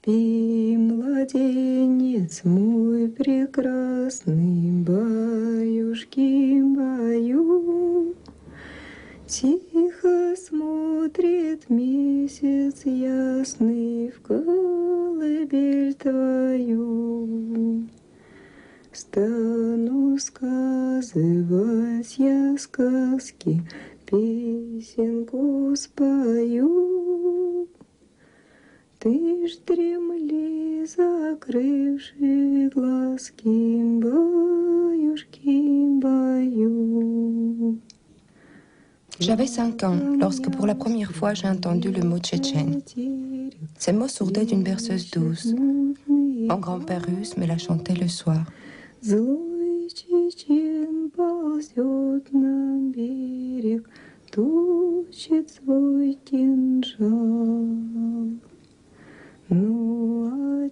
Спи, младенец мой прекрасный, баюшки, баю. Тихо смотрит месяц ясный в колыбель твою. Стану сказывать я сказки, песенку спою. Ты ж дремли, закрывши глазки, баюшки, баю. J'avais 5 ans lorsque pour la première fois j'ai entendu le mot tchétchène. Ces mots sourdaient d'une berceuse douce. Mon grand-père russe me la chantait le soir. Злой чечен ползет на берег, точит свой кинжал.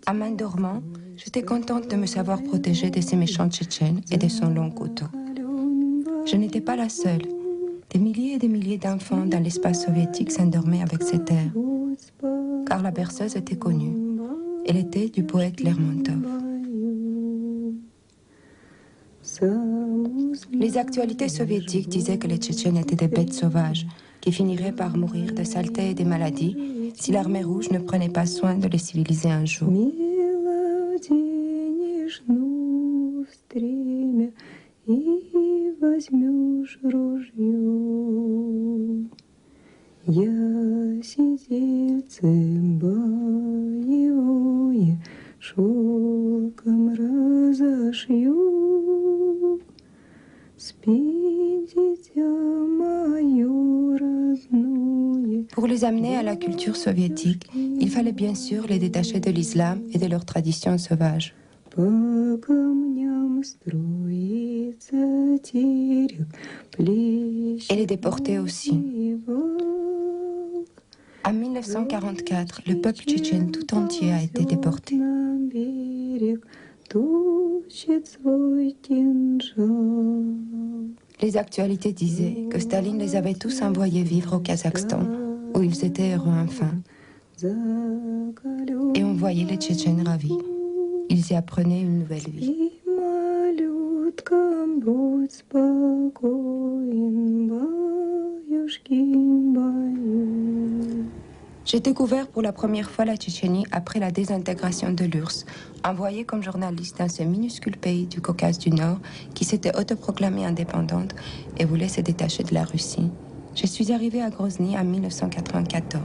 À main dormant, j'étais contente de me savoir protégée de ces méchants tchétchènes et de son long couteau. Je n'étais pas la seule. Des milliers et des milliers d'enfants dans l'espace soviétique s'endormaient avec cet air, car la berceuse était connue. Elle était du poète Lermontov. Les actualités soviétiques disaient que les Tchétchènes étaient des bêtes sauvages, qui finiraient par mourir de saleté et de maladies si l'armée rouge ne prenait pas soin de les civiliser un jour. Возьмешь ружье, я сидельцем боевое шелком разошью. Спи, дитя мое родное. Pour les amener à la culture soviétique, il fallait bien sûr les détacher de l'islam et de leurs traditions sauvages. Et les déporter aussi. En 1944, le peuple tchétchène tout entier a été déporté. Les actualités disaient que Staline les avait tous envoyés vivre au Kazakhstan, où ils étaient heureux enfin. Et on voyait les Tchétchènes ravis. Ils y apprenaient une nouvelle vie. J'ai découvert pour la première fois la Tchétchénie après la désintégration de l'URSS, envoyée comme journaliste dans ce minuscule pays du Caucase du Nord qui s'était autoproclamée indépendante et voulait se détacher de la Russie. Je suis arrivée à Grozny en 1994,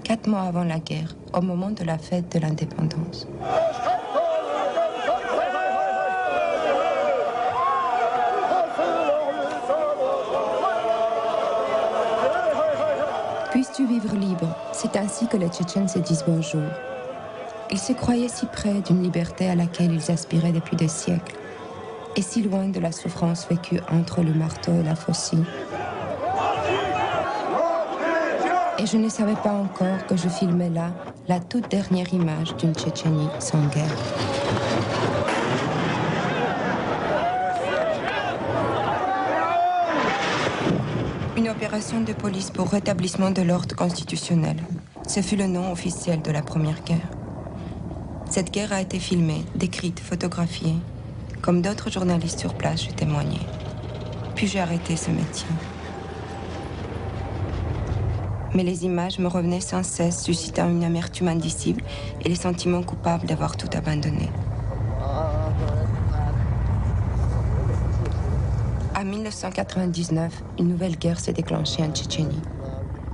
4 mois avant la guerre, au moment de la fête de l'indépendance. Puisses-tu vivre libre, c'est ainsi que les Tchétchènes se disent bonjour. Ils se croyaient si près d'une liberté à laquelle ils aspiraient depuis des siècles, et si loin de la souffrance vécue entre le marteau et la faucille. Et je ne savais pas encore que je filmais là la toute dernière image d'une Tchétchénie sans guerre. Une opération de police pour rétablissement de l'ordre constitutionnel. Ce fut le nom officiel de la première guerre. Cette guerre a été filmée, décrite, photographiée. Comme d'autres journalistes sur place, j'ai témoigné. Puis j'ai arrêté ce métier. Mais les images me revenaient sans cesse, suscitant une amertume indicible et les sentiments coupables d'avoir tout abandonné. En 1999, une nouvelle guerre s'est déclenchée en Tchétchénie.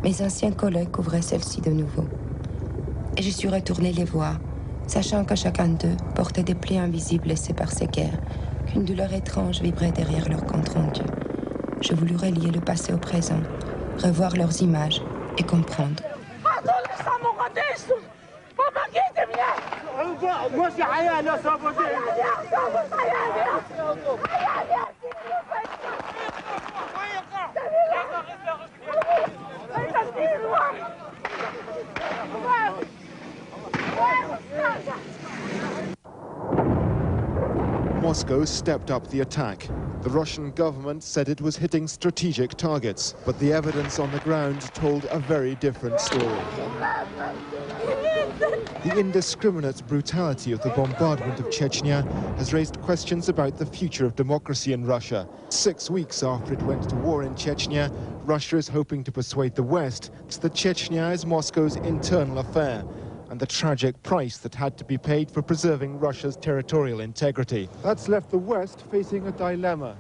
Mes anciens collègues couvraient celle-ci de nouveau. Et je suis retournée les voir, sachant que chacun d'eux portait des plaies invisibles laissées par ces guerres, qu'une douleur étrange vibrait derrière leur compte rendu. Je voulus relier le passé au présent, revoir leurs images et comprendre. Moscow stepped up the attack. The Russian government said it was hitting strategic targets, but the evidence on the ground told a very different story. The indiscriminate brutality of the bombardment of Chechnya has raised questions about the future of democracy in Russia. 6 weeks after it went to war in Chechnya, Russia is hoping to persuade the West that Chechnya is Moscow's internal affair and the tragic price that had to be paid for preserving Russia's territorial integrity. That's left the West facing a dilemma.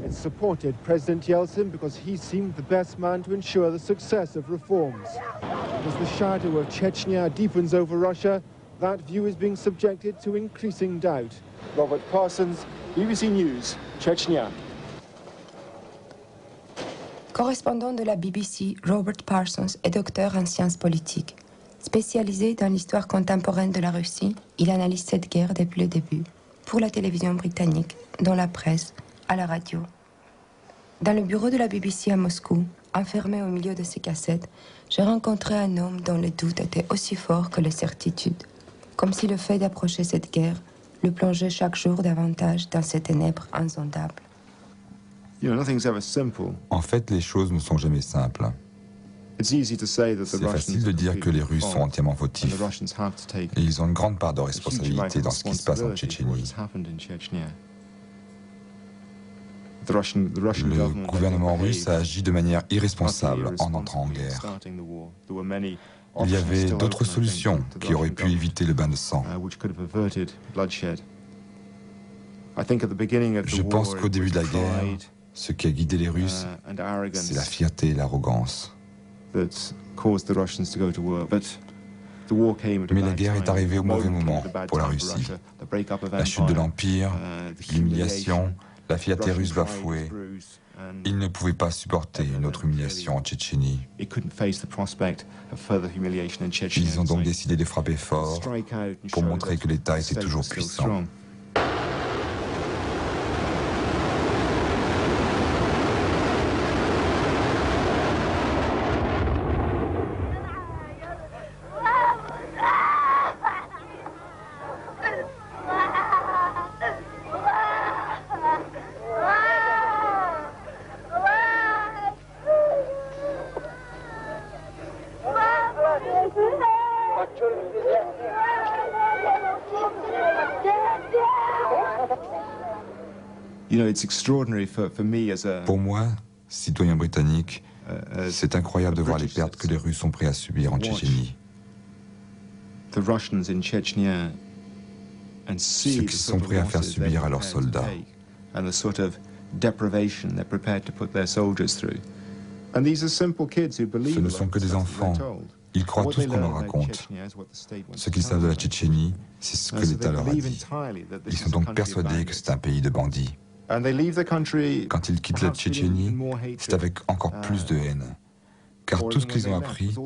It supported President Yeltsin because he seemed the best man to ensure the success of reforms. As the shadow of Chechnya deepens over Russia, that view is being subjected to increasing doubt. Robert Parsons, BBC News, Chechnya. Correspondant de la BBC, Robert Parsons est docteur en sciences politiques. Spécialisé dans l'histoire contemporaine de la Russie, il analyse cette guerre depuis le début, pour la télévision britannique, dans la presse, à la radio. Dans le bureau de la BBC à Moscou, enfermé au milieu de ses cassettes, j'ai rencontré un homme dont le doute était aussi fort que les certitudes, comme si le fait d'approcher cette guerre le plongeait chaque jour davantage dans ces ténèbres insondables. En fait, les choses ne sont jamais simples. C'est facile de dire que les Russes sont entièrement fautifs, et ils ont une grande part de responsabilité dans ce qui se passe en Tchétchénie. Le gouvernement russe a agi de manière irresponsable en entrant en guerre. Il y avait d'autres solutions qui auraient pu éviter le bain de sang. Je pense qu'au début de la guerre, ce qui a guidé les Russes, c'est la fierté et l'arrogance. Mais la guerre est arrivée au mauvais moment pour la Russie. La chute de l'Empire, l'humiliation, la fierté russe bafouée. Ils ne pouvaient pas supporter une autre humiliation en Tchétchénie. Ils ont donc décidé de frapper fort pour montrer que l'État était toujours puissant. Pour moi, citoyen britannique, c'est incroyable de voir les pertes que les Russes sont prêts à subir en Tchétchénie. Ce qu'ils sont prêts à faire subir à leurs soldats. Ce ne sont que des enfants. Ils croient tout ce qu'on leur raconte. Ce qu'ils savent de la Tchétchénie, c'est ce que l'État leur a dit. Ils sont donc persuadés que c'est un pays de bandits. Quand ils quittent la Tchétchénie, c'est avec encore plus de haine. Car tout ce qu'ils ont appris,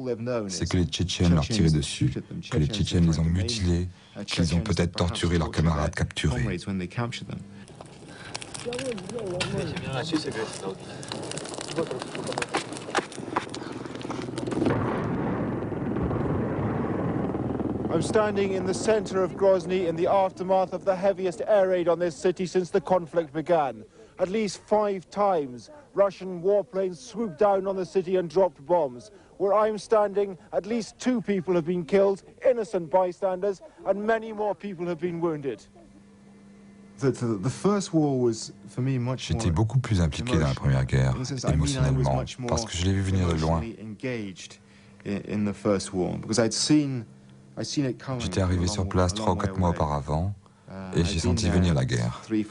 c'est que les Tchétchènes leur tiraient dessus, que les Tchétchènes les ont mutilés, qu'ils ont peut-être torturé leurs camarades capturés. I'm standing in the center of Grozny in the aftermath of the heaviest air raid on this city since the conflict began. At least 5 times, Russian warplanes swooped down on the city and dropped bombs. Where I'm standing, at least 2 people have been killed, innocent bystanders, and many more people have been wounded. J'étais beaucoup plus impliqué dans la Première Guerre, émotionnellement, parce que je l'ai vu venir de loin. J'étais arrivé sur place 3 ou 4 mois auparavant et j'ai senti venir la guerre. Les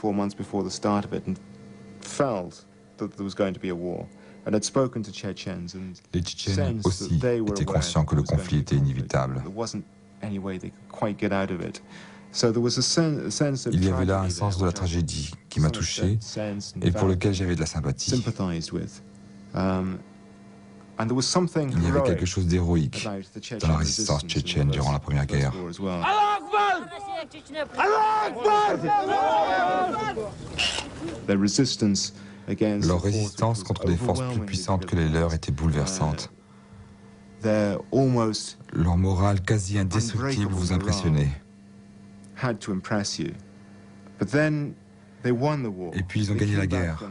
Tchétchènes aussi étaient conscients que le conflit était inévitable. Il y avait là un sens de la tragédie qui m'a touché et pour lequel j'avais de la sympathie. Il y avait quelque chose d'héroïque dans la résistance tchétchène durant la Première Guerre. Leur résistance contre des forces plus puissantes que les leurs était bouleversante. Leur morale quasi indestructible vous impressionnait. Et puis ils ont gagné la guerre.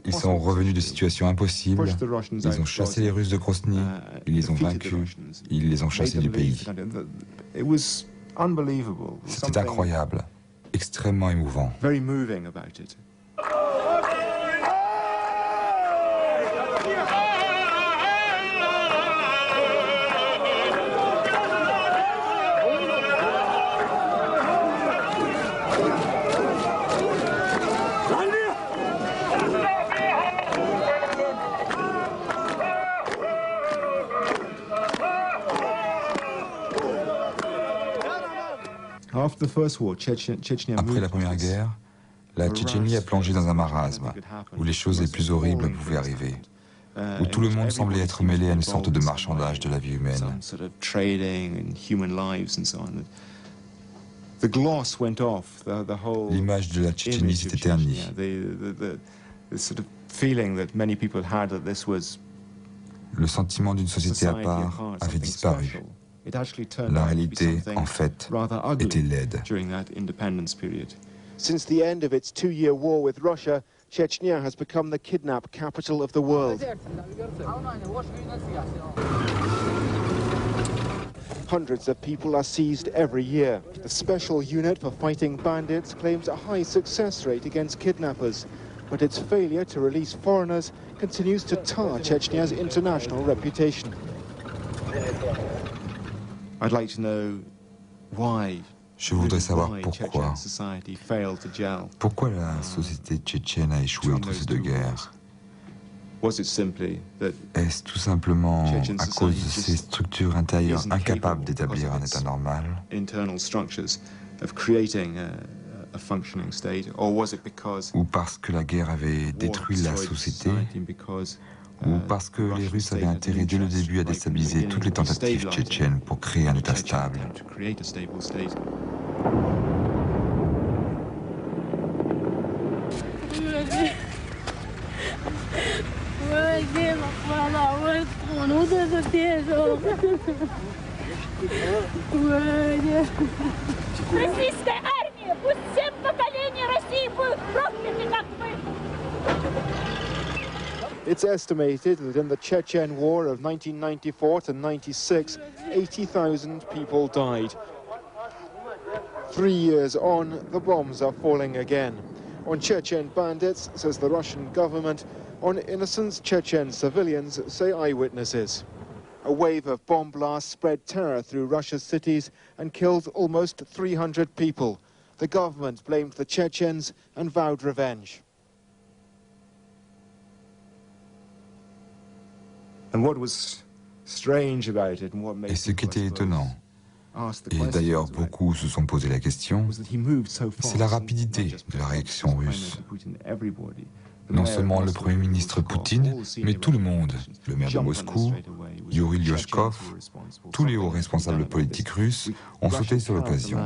Ils sont revenus de situations impossibles. Ils ont chassé les Russes de Grozny, ils les ont vaincus, ils les ont chassés du pays. C'était incroyable, extrêmement émouvant. Après la Première Guerre, la Tchétchénie a plongé dans un marasme où les choses les plus horribles pouvaient arriver, où tout le monde semblait être mêlé à une sorte de marchandage de la vie humaine. L'image de la Tchétchénie s'était ternie. Le sentiment d'une société à part avait disparu. La réalité, en fait, était laide. Since the end of its 2-year war with Russia, Chechnya has become the kidnap capital of the world. Hundreds of people are seized every year. The Special Unit for Fighting Bandits claims a high success rate against kidnappers, but its failure to release foreigners continues to tar Chechnya's international reputation. Je voudrais savoir pourquoi. Pourquoi la société tchétchène a échoué entre ces deux guerres? Est-ce tout simplement à cause de ces structures intérieures incapables d'établir un état normal? Ou parce que la guerre avait détruit la société? Ou parce que les Russes avaient intérêt dès le début à déstabiliser toutes les tentatives tchétchènes pour créer un état stable? It's estimated that in the Chechen War of 1994 to 96, 80,000 people died. 3 years on, the bombs are falling again. On Chechen bandits, says the Russian government. On innocent Chechen civilians, say eyewitnesses. A wave of bomb blasts spread terror through Russia's cities and killed almost 300 people. The government blamed the Chechens and vowed revenge. Et ce qui était étonnant, et d'ailleurs beaucoup se sont posé la question, c'est la rapidité de la réaction russe. Non seulement le Premier ministre Poutine, mais tout le monde, le maire de Moscou, Yuri Lyoshkov, tous les hauts responsables politiques russes ont sauté sur l'occasion,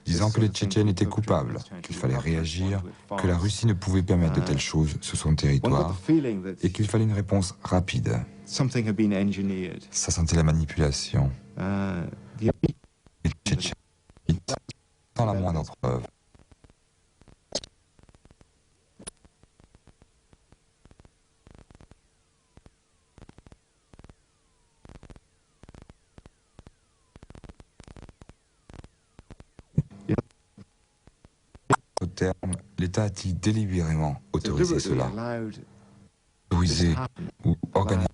disant que les Tchétchènes étaient coupables, qu'il fallait réagir, que la Russie ne pouvait permettre de telles choses sur son territoire et qu'il fallait une réponse rapide. Ça sentait la manipulation. Les Tchétchènes, sans la moindre preuve. Au terme, l'État a-t-il délibérément autorisé cela? Autorisé ou organisé?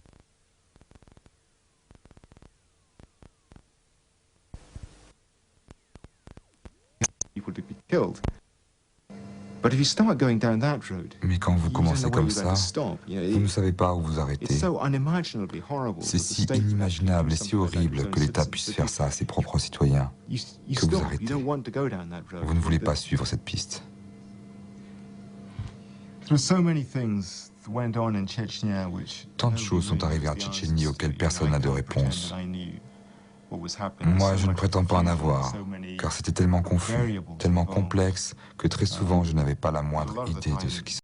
Mais quand vous commencez comme ça, vous ne savez pas où vous arrêter. C'est si inimaginable et si horrible que l'État puisse faire ça à ses propres citoyens, que vous arrêtez. Vous ne voulez pas suivre cette piste. Tant de choses sont arrivées en Tchétchénie auxquelles personne n'a de réponse. Moi, je ne prétends pas en avoir, car c'était tellement confus, tellement complexe, que très souvent je n'avais pas la moindre idée de ce qui se